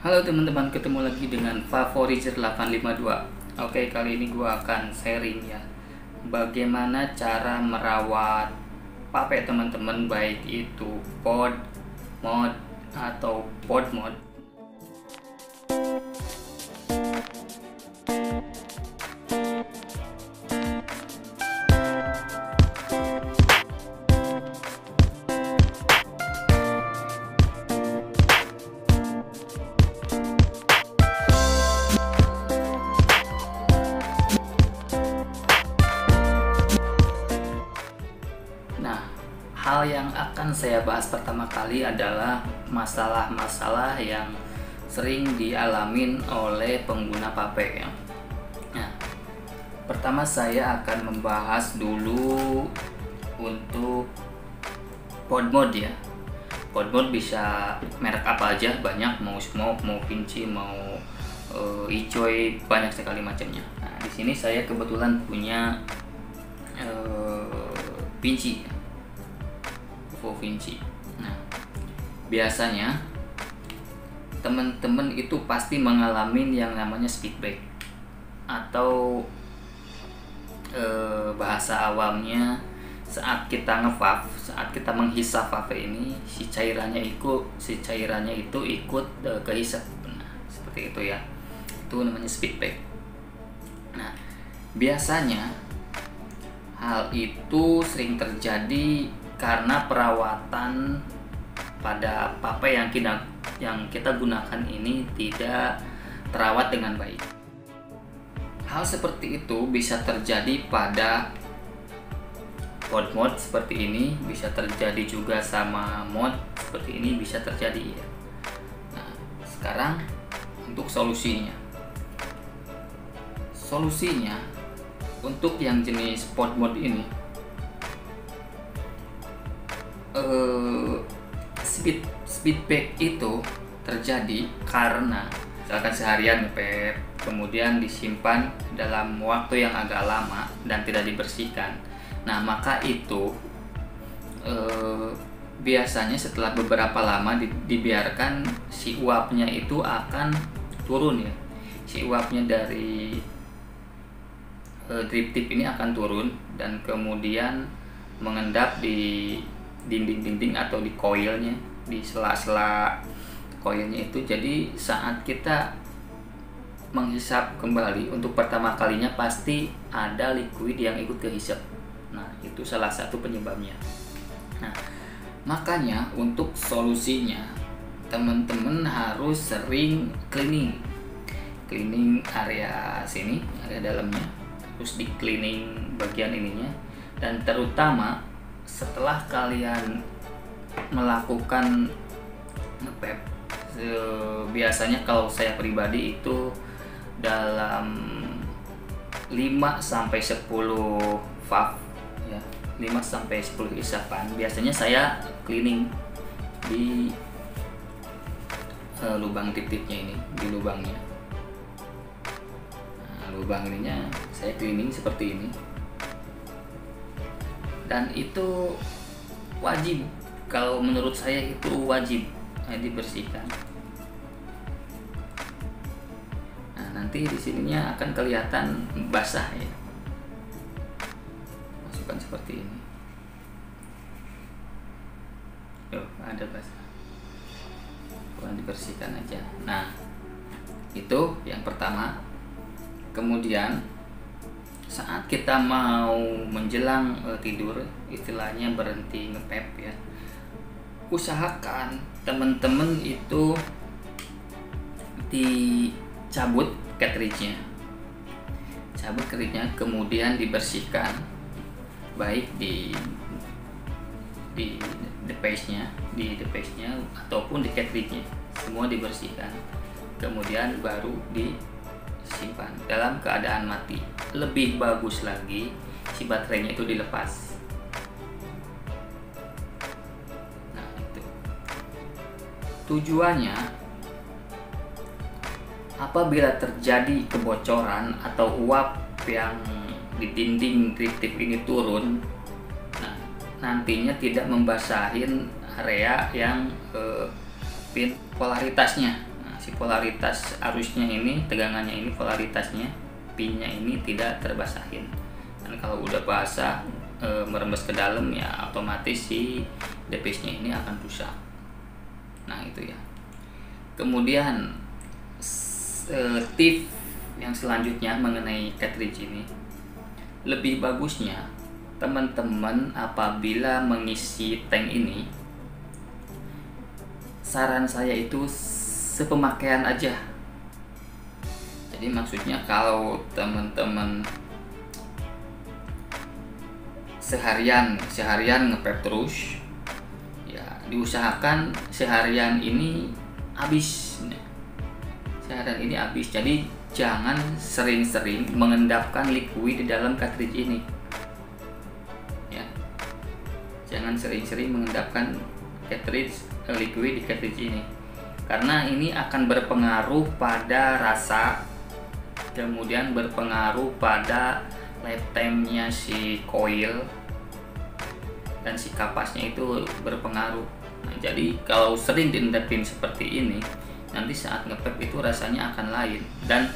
Halo teman-teman, ketemu lagi dengan Favorizer 852. Oke, kali ini gua akan sharing ya bagaimana cara merawat pape teman-teman, baik itu pod mod atau pod mod. Nah, hal yang akan saya bahas pertama kali adalah masalah-masalah yang sering dialamin oleh pengguna pape ya. Nah, pertama saya akan membahas dulu untuk pod mod ya. Pod mod bisa merek apa aja, banyak, mau smoke, mau vinci, mau icoy, banyak sekali macamnya. Nah, di sini saya kebetulan punya vinci, vinci. Nah, biasanya teman-teman itu pasti mengalami yang namanya speed break atau bahasa awamnya saat kita ngevav, saat kita menghisap vape ini, si cairannya itu ikut kehisap. Nah, seperti itu ya. Itu namanya speed break. Nah, biasanya hal itu sering terjadi karena perawatan pada pape yang kita gunakan ini tidak terawat dengan baik. Hal seperti itu bisa terjadi pada pod mod seperti ini, bisa terjadi juga sama mod seperti ini, bisa terjadi ya. Nah, sekarang untuk solusinya. Untuk yang jenis pod mod ini, speed break itu terjadi karena misalkan seharian ngepep, kemudian disimpan dalam waktu yang agak lama dan tidak dibersihkan. Nah, maka itu biasanya setelah beberapa lama dibiarkan, si uapnya itu akan turun ya. Si uapnya dari drip tip ini akan turun dan kemudian mengendap di dinding-dinding atau di koilnya, di sela-sela koilnya itu. Jadi saat kita menghisap kembali untuk pertama kalinya pasti ada liquid yang ikut kehisap. Nah, itu salah satu penyebabnya. Nah, makanya untuk solusinya teman-teman harus sering cleaning area sini, area dalamnya, terus di cleaning bagian ininya, dan terutama setelah kalian melakukan ngepep, biasanya kalau saya pribadi itu dalam 5-10 vav ya, 5-10 isapan biasanya saya cleaning di lubang tip-tipnya ini, di lubangnya. Nah, lubang ininya saya cleaning seperti ini, dan itu wajib, kalau menurut saya itu wajib dibersihkan. Nah, nanti di sininya akan kelihatan basah ya, masukkan seperti ini. Ada basah, kurang dibersihkan aja. Nah, itu yang pertama. Kemudian saat kita mau menjelang tidur, istilahnya berhenti ngepep ya, usahakan teman-teman itu dicabut cartridge-nya, kemudian dibersihkan, baik di device-nya ataupun di cartridge-nya, semua dibersihkan, kemudian baru disimpan dalam keadaan mati. Lebih bagus lagi si baterainya itu dilepas. Nah, itu tujuannya apabila terjadi kebocoran atau uap yang di dinding drip tip ini turun, nah, nantinya tidak membasahin area yang pin polaritasnya. Nah, si polaritas arusnya ini, tegangannya ini, polaritasnya, pinnya ini tidak terbasahin. Dan kalau udah basah merembes ke dalam ya otomatis si device-nya ini akan rusak. Nah itu ya. Kemudian tips yang selanjutnya mengenai cartridge ini, lebih bagusnya teman-teman apabila mengisi tank ini, saran saya itu sepemakaian aja. Jadi maksudnya kalau teman-teman seharian ngepep terus ya, diusahakan seharian ini habis. Jadi jangan sering-sering mengendapkan liquid di dalam cartridge ini ya. Jangan sering-sering mengendapkan liquid di cartridge ini, karena ini akan berpengaruh pada rasa, kemudian berpengaruh pada lifetime-nya si coil, dan si kapasnya itu berpengaruh. Nah, jadi kalau sering diendapin seperti ini, nanti saat ngepep itu rasanya akan lain, dan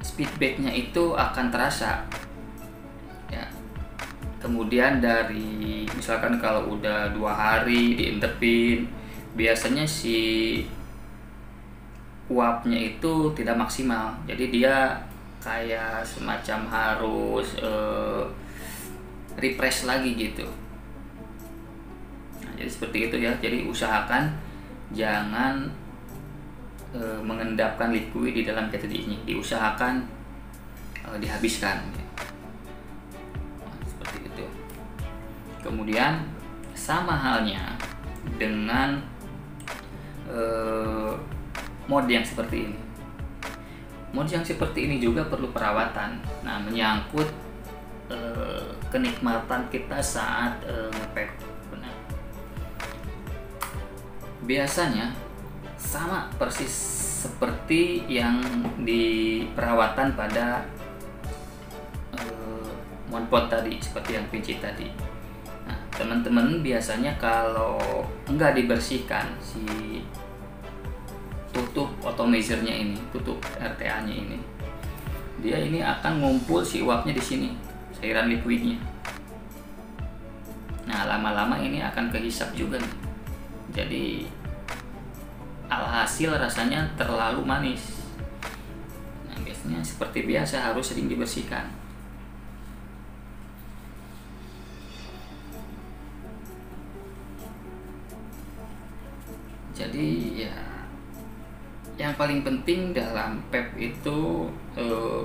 speedbacknya itu akan terasa ya. Kemudian dari misalkan kalau udah 2 hari diendapin, biasanya si uapnya itu tidak maksimal, jadi dia kayak semacam harus refresh lagi gitu. Nah, jadi seperti itu ya. Jadi usahakan jangan mengendapkan liquid di dalam cartridge ini, diusahakan dihabiskan ya. Nah, seperti itu. Kemudian sama halnya dengan mode yang seperti ini. Mode yang seperti ini juga perlu perawatan. Nah, menyangkut kenikmatan kita saat ngepep. Nah, biasanya sama persis seperti yang di perawatan pada mode tadi, seperti yang pinci tadi. Nah, teman-teman biasanya kalau enggak dibersihkan si tutup atomizer-nya ini, tutup RTA-nya ini, dia ini akan ngumpul si uapnya di sini, cairan liquidnya. Nah, lama-lama ini akan kehisap juga nih. Jadi alhasil rasanya terlalu manis. Nah, biasanya seperti biasa harus sering dibersihkan. Jadi ya, yang paling penting dalam pep itu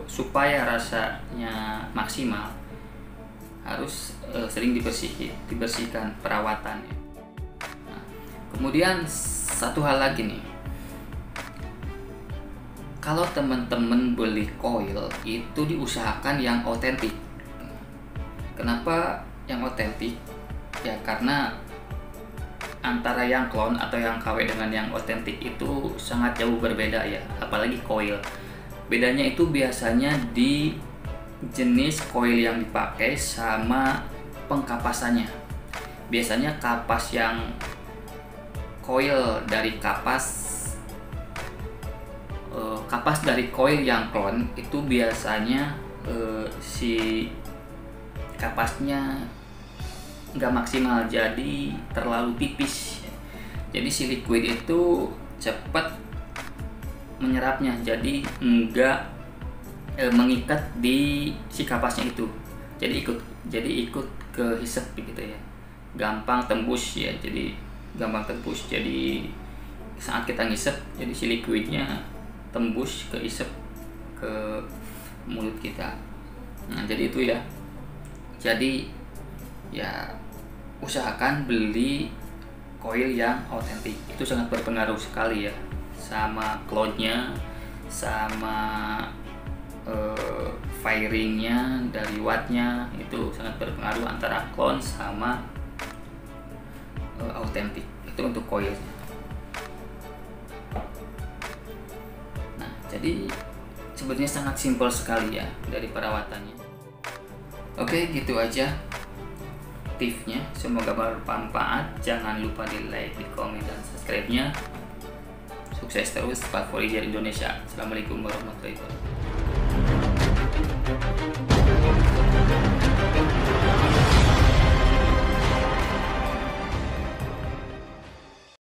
supaya rasanya maksimal harus sering dibersihkan perawatannya. Nah, kemudian satu hal lagi nih, kalau teman-teman beli coil itu diusahakan yang otentik. Kenapa yang otentik? Ya karena antara yang clone atau yang KW dengan yang otentik itu sangat jauh berbeda ya, apalagi coil. Bedanya itu biasanya di jenis coil yang dipakai sama pengkapasannya. Biasanya kapas yang coil dari kapas dari coil yang clone itu biasanya si kapasnya nggak maksimal, jadi terlalu tipis. Jadi si liquid itu cepat menyerapnya, jadi nggak mengikat di si kapasnya itu. Jadi ikut ke hisap gitu ya, gampang tembus ya. Jadi gampang tembus. Jadi saat kita ngisep, jadi si liquidnya tembus ke isep ke mulut kita. Nah, jadi itu ya. Jadi ya usahakan beli coil yang otentik, itu sangat berpengaruh sekali ya, sama cloudnya, sama firingnya dari wattnya, itu sangat berpengaruh antara clone sama otentik. Itu untuk coilnya. Nah, jadi sebenarnya sangat simpel sekali ya dari perawatannya. Oke, gitu aja tipsnya, semoga bermanfaat. Jangan lupa di like, di komen, dan subscribe-nya. Sukses terus Pak Forager Indonesia. Assalamualaikum warahmatullahi wabarakatuh.